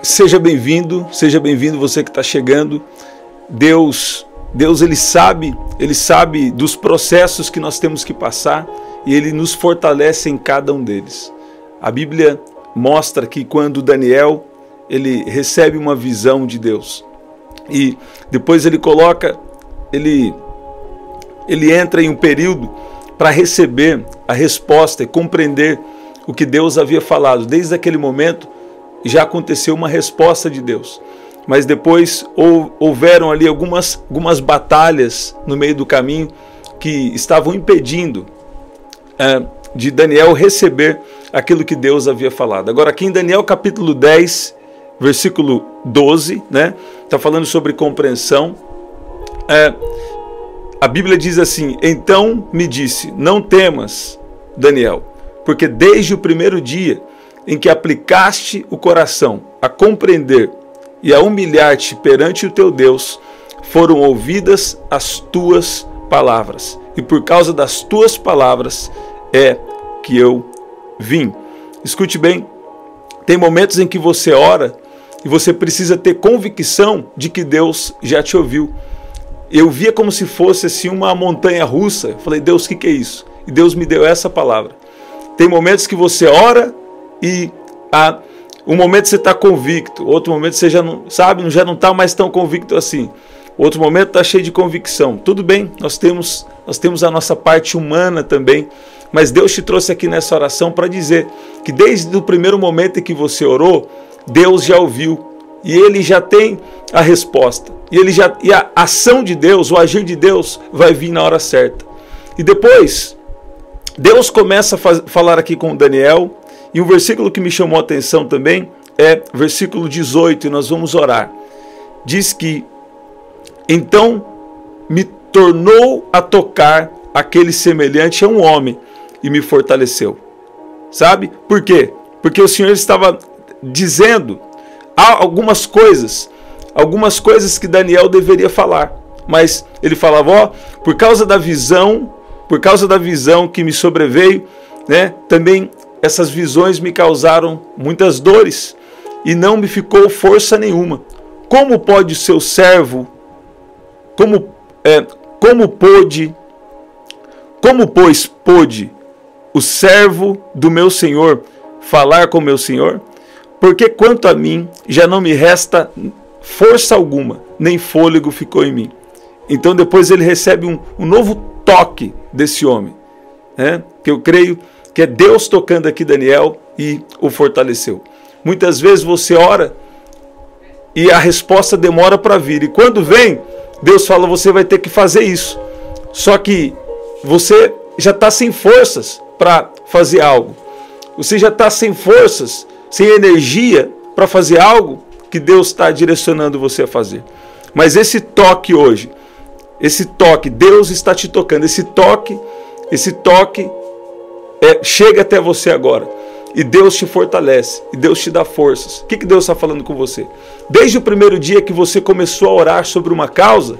seja bem-vindo você que está chegando. Deus ele sabe dos processos que nós temos que passar e Ele nos fortalece em cada um deles. A Bíblia mostra que quando Daniel ele recebe uma visão de Deus e depois ele entra em um período para receber a resposta e compreender o que Deus havia falado. Desde aquele momento já aconteceu uma resposta de Deus, mas depois houveram ali algumas batalhas no meio do caminho que estavam impedindo de Daniel receber aquilo que Deus havia falado. Agora aqui em Daniel capítulo 10, versículo 12, está falando sobre compreensão. A Bíblia diz assim: então me disse, não temas, Daniel, porque desde o primeiro dia em que aplicaste o coração a compreender e a humilhar-te perante o teu Deus, foram ouvidas as tuas palavras, e por causa das tuas palavras é que eu vim. Escute bem, tem momentos em que você ora e você precisa ter convicção de que Deus já te ouviu. Eu via como se fosse assim uma montanha russa. Eu falei: Deus, o que é isso? E Deus me deu essa palavra. Tem momentos que você ora e um momento você está convicto, outro momento você já não está mais tão convicto assim, outro momento está cheio de convicção. Tudo bem, nós temos a nossa parte humana também, mas Deus te trouxe aqui nessa oração para dizer que desde o primeiro momento em que você orou, Deus já ouviu e Ele já tem a resposta, e a ação de Deus, o agir de Deus vai vir na hora certa. E depois Deus começa a falar aqui com Daniel. E um versículo que me chamou a atenção também é versículo 18, e nós vamos orar. Diz que: então me tornou a tocar aquele semelhante a um homem e me fortaleceu. Sabe por quê? Porque o Senhor estava dizendo algumas coisas que Daniel deveria falar, mas ele falava: por causa da visão que me sobreveio, também essas visões me causaram muitas dores e não me ficou força nenhuma. Como pode o seu servo, como pois pôde o servo do meu Senhor falar com meu Senhor? Porque quanto a mim, já não me resta força alguma, nem fôlego ficou em mim. Então depois ele recebe um novo toque desse homem, que eu creio que é Deus tocando aqui Daniel e o fortaleceu. Muitas vezes você ora e a resposta demora para vir. E quando vem, Deus fala: você vai ter que fazer isso. Só que você já está sem forças para fazer algo. Você já está sem forças, sem energia para fazer algo que Deus está direcionando você a fazer. Mas esse toque hoje, Deus está te tocando. Esse toque chega até você agora, e Deus te fortalece, e Deus te dá forças. O que Deus está falando com você? Desde o primeiro dia que você começou a orar sobre uma causa,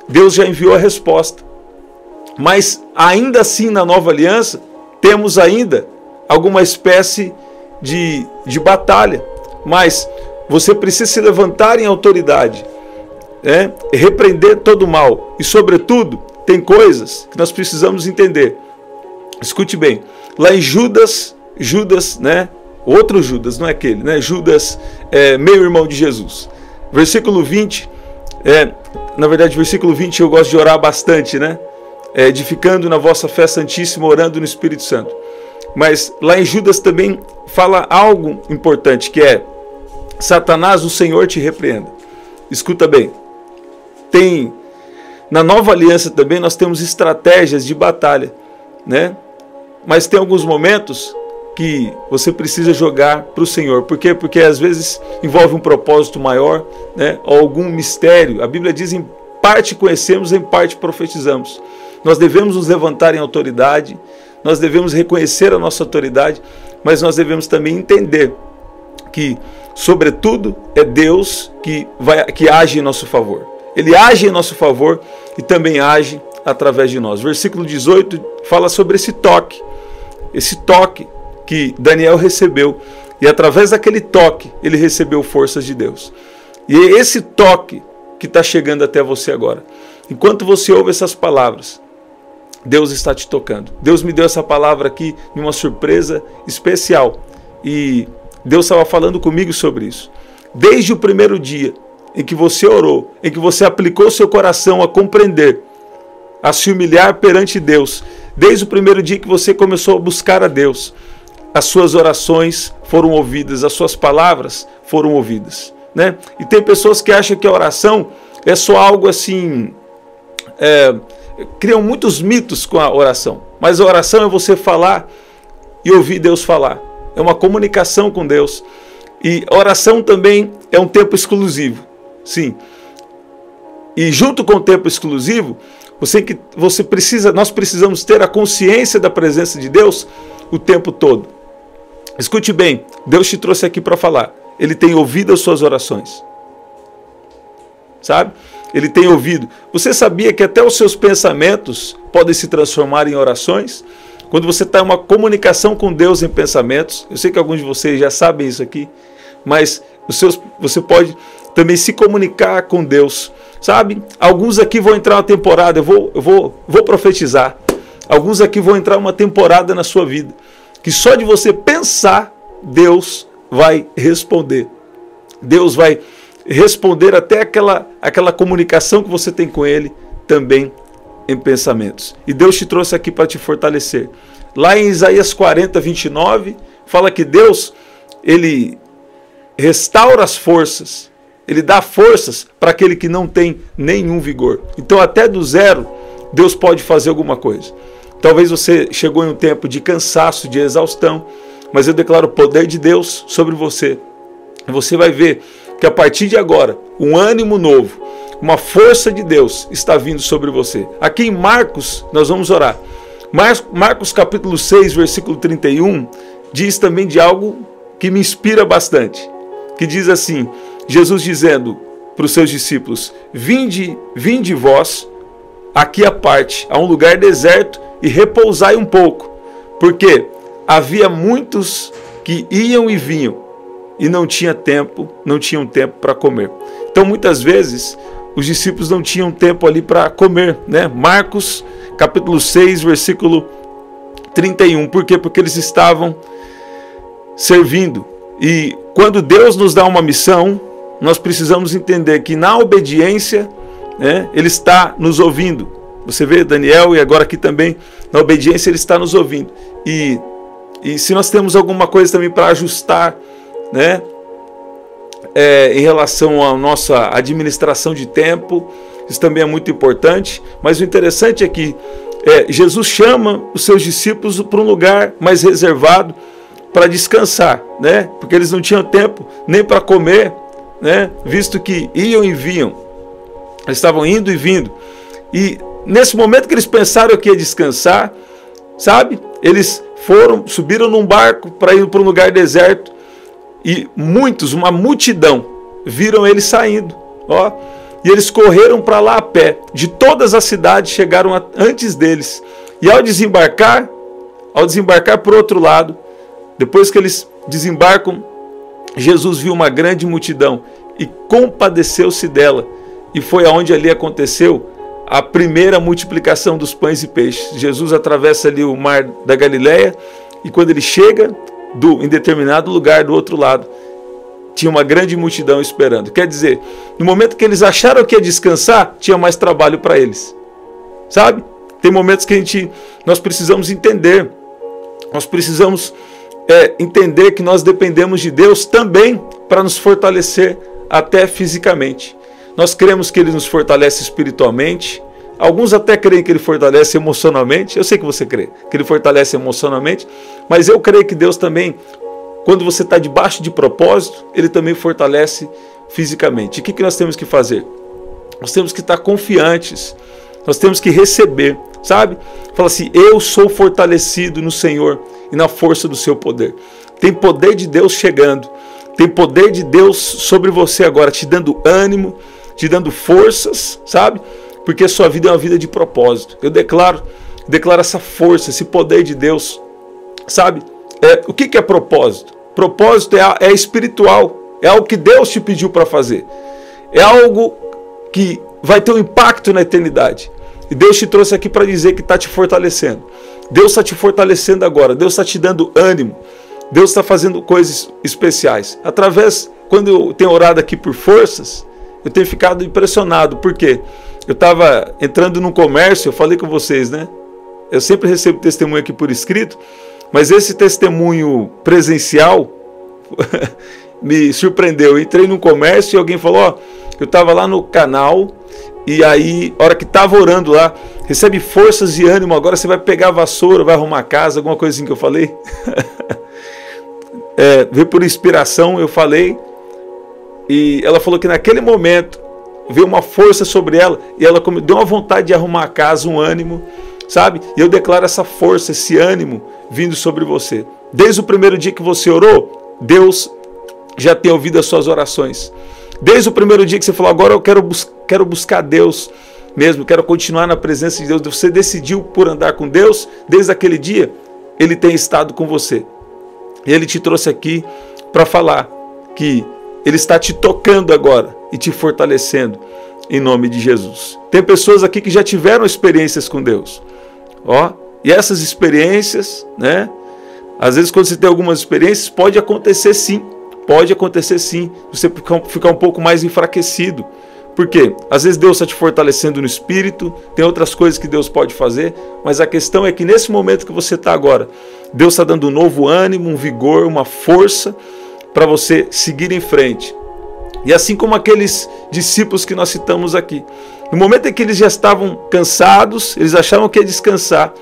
Deus já enviou a resposta. Mas ainda assim, na nova aliança, temos ainda alguma espécie de batalha. Mas você precisa se levantar em autoridade, repreender todo o mal. E sobretudo, tem coisas que nós precisamos entender. Escute bem, lá em Judas, outro Judas, não é aquele, Judas, meio irmão de Jesus. Versículo 20, na verdade, versículo 20 eu gosto de orar bastante, edificando na vossa fé santíssima, orando no Espírito Santo. Mas lá em Judas também fala algo importante, que é: Satanás, o Senhor te repreenda. Escuta bem, na nova aliança também nós temos estratégias de batalha, mas tem alguns momentos que você precisa jogar para o Senhor. Por quê? Porque às vezes envolve um propósito maior, ou algum mistério. A Bíblia diz: em parte conhecemos, em parte profetizamos. Nós devemos nos levantar em autoridade, nós devemos reconhecer a nossa autoridade, mas nós devemos também entender que, sobretudo, é Deus que age em nosso favor. Ele age em nosso favor e também age através de nós. Versículo 18 fala sobre esse toque que Daniel recebeu. E através daquele toque, ele recebeu forças de Deus. E é esse toque que está chegando até você agora. Enquanto você ouve essas palavras, Deus está te tocando. Deus me deu essa palavra aqui em uma surpresa especial. E Deus estava falando comigo sobre isso. Desde o primeiro dia em que você orou, em que você aplicou seu coração a compreender, a se humilhar perante Deus, desde o primeiro dia que você começou a buscar a Deus, as suas orações foram ouvidas, as suas palavras foram ouvidas, né? E tem pessoas que acham que a oração é só algo assim, criam muitos mitos com a oração, mas a oração é você falar e ouvir Deus falar, é uma comunicação com Deus. E a oração também é um tempo exclusivo, sim. E junto com o tempo exclusivo, nós precisamos ter a consciência da presença de Deus o tempo todo. Escute bem, Deus te trouxe aqui para falar. Ele tem ouvido as suas orações. Sabe? Ele tem ouvido. Você sabia que até os seus pensamentos podem se transformar em orações? Quando você está em uma comunicação com Deus em pensamentos, eu sei que alguns de vocês já sabem isso aqui, mas você pode também se comunicar com Deus, sabe? Alguns aqui vão entrar uma temporada, eu vou profetizar, alguns aqui vão entrar uma temporada na sua vida, que só de você pensar, Deus vai responder. Deus vai responder até aquela comunicação que você tem com Ele, também em pensamentos. E Deus te trouxe aqui para te fortalecer. Lá em Isaías 40, 29, fala que Deus, Ele restaura as forças, Ele dá forças para aquele que não tem nenhum vigor. Então até do zero, Deus pode fazer alguma coisa. Talvez você chegou em um tempo de cansaço, de exaustão, mas eu declaro o poder de Deus sobre você. E você vai ver que a partir de agora, um ânimo novo, uma força de Deus está vindo sobre você. Aqui em Marcos, nós vamos orar. Marcos capítulo 6, versículo 31, diz também de algo que me inspira bastante. Que diz assim, Jesus dizendo para os seus discípulos, vinde vós aqui à parte, a um lugar deserto, e repousai um pouco, porque havia muitos que iam e vinham, e não tinham tempo para comer. Então muitas vezes os discípulos não tinham tempo ali para comer, né? Marcos capítulo 6, versículo 31. Por quê? Porque eles estavam servindo. E quando Deus nos dá uma missão, nós precisamos entender que na obediência, né, Ele está nos ouvindo. Você vê Daniel e agora aqui também, na obediência Ele está nos ouvindo. E se nós temos alguma coisa também para ajustar, né, em relação à nossa administração de tempo, isso também é muito importante. Mas o interessante é que Jesus chama os seus discípulos para um lugar mais reservado para descansar, né? Porque eles não tinham tempo nem para comer, né? Visto que iam e vinham, eles estavam indo e vindo. E nesse momento que eles pensaram que ia descansar, sabe? Eles subiram num barco para ir para um lugar deserto. E muitos, uma multidão, viram eles saindo, ó, e eles correram para lá a pé. De todas as cidades chegaram antes deles. E ao desembarcar por outro lado, depois que eles desembarcam, Jesus viu uma grande multidão e compadeceu-se dela. E foi aonde ali aconteceu a primeira multiplicação dos pães e peixes. Jesus atravessa ali o mar da Galileia e quando ele chega em determinado lugar do outro lado, tinha uma grande multidão esperando. Quer dizer, no momento que eles acharam que ia descansar, tinha mais trabalho para eles. Sabe? Tem momentos que nós precisamos entender. Nós precisamos entender que nós dependemos de Deus também para nos fortalecer até fisicamente. Nós cremos que Ele nos fortalece espiritualmente. Alguns até creem que Ele fortalece emocionalmente. Eu sei que você crê que Ele fortalece emocionalmente, mas eu creio que Deus também, quando você está debaixo de propósito, Ele também fortalece fisicamente. E o que nós temos que fazer? Nós temos que estar confiantes, nós temos que receber, sabe? Fala assim, eu sou fortalecido no Senhor e na força do seu poder. Tem poder de Deus chegando, tem poder de Deus sobre você agora, te dando ânimo, te dando forças, sabe? Porque a sua vida é uma vida de propósito. Eu declaro essa força, esse poder de Deus, sabe? O que é propósito? Propósito é espiritual, é algo que Deus te pediu para fazer, é algo que vai ter um impacto na eternidade. E Deus te trouxe aqui para dizer que está te fortalecendo. Deus está te fortalecendo agora, Deus está te dando ânimo, Deus está fazendo coisas especiais. Quando eu tenho orado aqui por forças, eu tenho ficado impressionado, porque eu estava entrando num comércio, eu falei com vocês, né? Eu sempre recebo testemunho aqui por escrito, mas esse testemunho presencial me surpreendeu. Eu entrei num comércio e alguém falou, ó, eu estava lá no canal, e aí, a hora que estava orando lá, recebe forças e ânimo, agora você vai pegar a vassoura, vai arrumar a casa, alguma coisa assim que eu falei. Veio por inspiração, eu falei, e ela falou que naquele momento veio uma força sobre ela, e ela deu uma vontade de arrumar a casa, um ânimo, sabe? E eu declaro essa força, esse ânimo vindo sobre você. Desde o primeiro dia que você orou, Deus já tem ouvido as suas orações. Desde o primeiro dia que você falou, agora eu quero buscar Deus mesmo, quero continuar na presença de Deus, você decidiu por andar com Deus, desde aquele dia, Ele tem estado com você. E Ele te trouxe aqui para falar que Ele está te tocando agora e te fortalecendo em nome de Jesus. Tem pessoas aqui que já tiveram experiências com Deus. Ó, e essas experiências, né? Às vezes quando você tem algumas experiências, pode acontecer sim, você ficar um pouco mais enfraquecido. Por quê? Às vezes Deus está te fortalecendo no espírito, tem outras coisas que Deus pode fazer, mas a questão é que nesse momento que você está agora, Deus está dando um novo ânimo, um vigor, uma força para você seguir em frente. E assim como aqueles discípulos que nós citamos aqui, no momento em que eles já estavam cansados, eles achavam que ia descansar,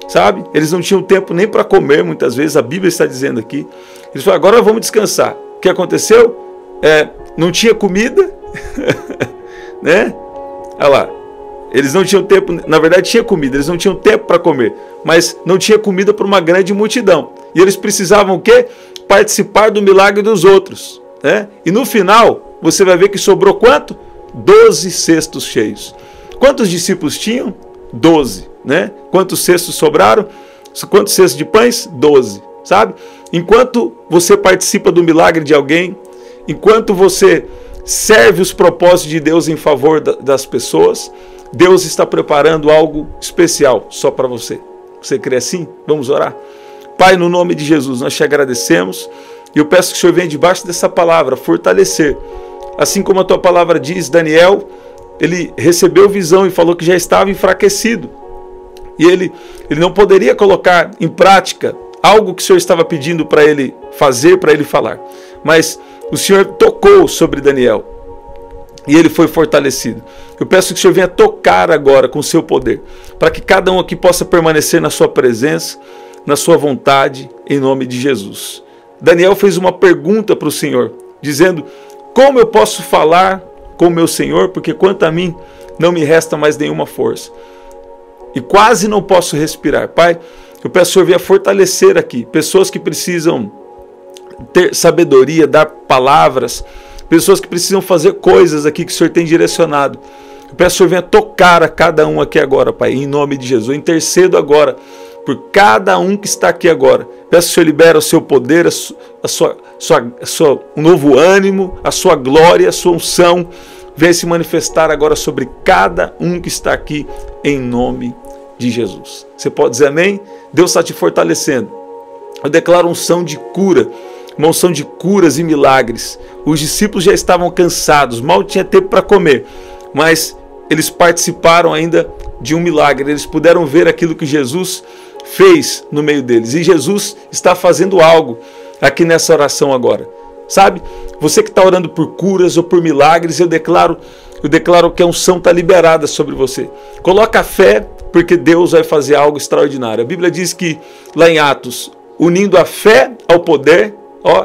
sabe? Eles não tinham tempo nem para comer, muitas vezes, a Bíblia está dizendo aqui. Eles falaram, agora vamos descansar. O que aconteceu? Não tinha comida, né? Olha lá, eles não tinham tempo, na verdade tinha comida, eles não tinham tempo para comer, mas não tinha comida para uma grande multidão. E eles precisavam o quê? Participar do milagre dos outros, né? E no final, você vai ver que sobrou quanto? 12 cestos cheios. Quantos discípulos tinham? 12, né? Quantos cestos sobraram? Quantos cestos de pães? 12, sabe? Enquanto você participa do milagre de alguém, enquanto você serve os propósitos de Deus em favor das pessoas, Deus está preparando algo especial só para você. Você crê assim? Vamos orar? Pai, no nome de Jesus, nós te agradecemos e eu peço que o Senhor venha debaixo dessa palavra fortalecer. Assim como a tua palavra diz, Daniel, ele recebeu visão e falou que já estava enfraquecido. E ele não poderia colocar em prática algo que o Senhor estava pedindo para ele fazer, para ele falar. Mas o Senhor tocou sobre Daniel e ele foi fortalecido. Eu peço que o Senhor venha tocar agora com o seu poder, para que cada um aqui possa permanecer na sua presença, na sua vontade, em nome de Jesus. Daniel fez uma pergunta para o Senhor, dizendo, como eu posso falar com o meu Senhor, porque quanto a mim não me resta mais nenhuma força. E quase não posso respirar. Pai, eu peço que o Senhor venha fortalecer aqui pessoas que precisam ter sabedoria, dar palavras, pessoas que precisam fazer coisas aqui que o Senhor tem direcionado. Eu peço que o Senhor venha tocar a cada um aqui agora, Pai, em nome de Jesus. Eu intercedo agora por cada um que está aqui agora. Peço que o Senhor libere o seu poder, um novo ânimo, a sua glória, a sua unção. Venha se manifestar agora sobre cada um que está aqui, em nome de Jesus. Você pode dizer amém? Deus está te fortalecendo. Eu declaro unção de cura, uma unção de curas e milagres. Os discípulos já estavam cansados, mal tinha tempo para comer, mas eles participaram ainda de um milagre. Eles puderam ver aquilo que Jesus fez no meio deles. E Jesus está fazendo algo aqui nessa oração agora. Sabe? Você que está orando por curas ou por milagres, eu declaro que a unção está liberada sobre você. Coloca a fé, porque Deus vai fazer algo extraordinário. A Bíblia diz que lá em Atos, unindo a fé ao poder,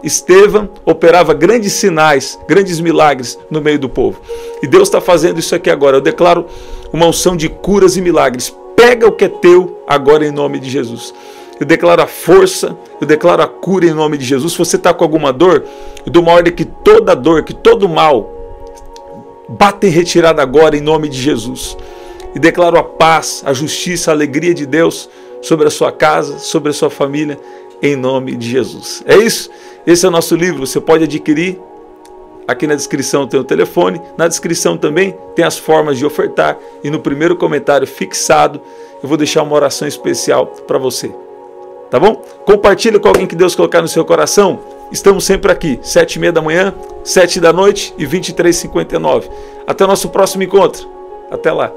Estevão operava grandes sinais, grandes milagres no meio do povo. E Deus está fazendo isso aqui agora. Eu declaro uma unção de curas e milagres. Pega o que é teu agora em nome de Jesus. Eu declaro a força, eu declaro a cura em nome de Jesus. Se você está com alguma dor, eu dou uma ordem que toda dor, que todo mal, bata em retirada agora em nome de Jesus. E declaro a paz, a justiça, a alegria de Deus sobre a sua casa, sobre a sua família, em nome de Jesus. É isso? Esse é o nosso livro, você pode adquirir. Aqui na descrição tem o telefone, na descrição também tem as formas de ofertar e no primeiro comentário fixado eu vou deixar uma oração especial para você. Tá bom? Compartilha com alguém que Deus colocar no seu coração. Estamos sempre aqui, 7h30 da manhã, 7 da noite e 23h59. Até o nosso próximo encontro. Até lá.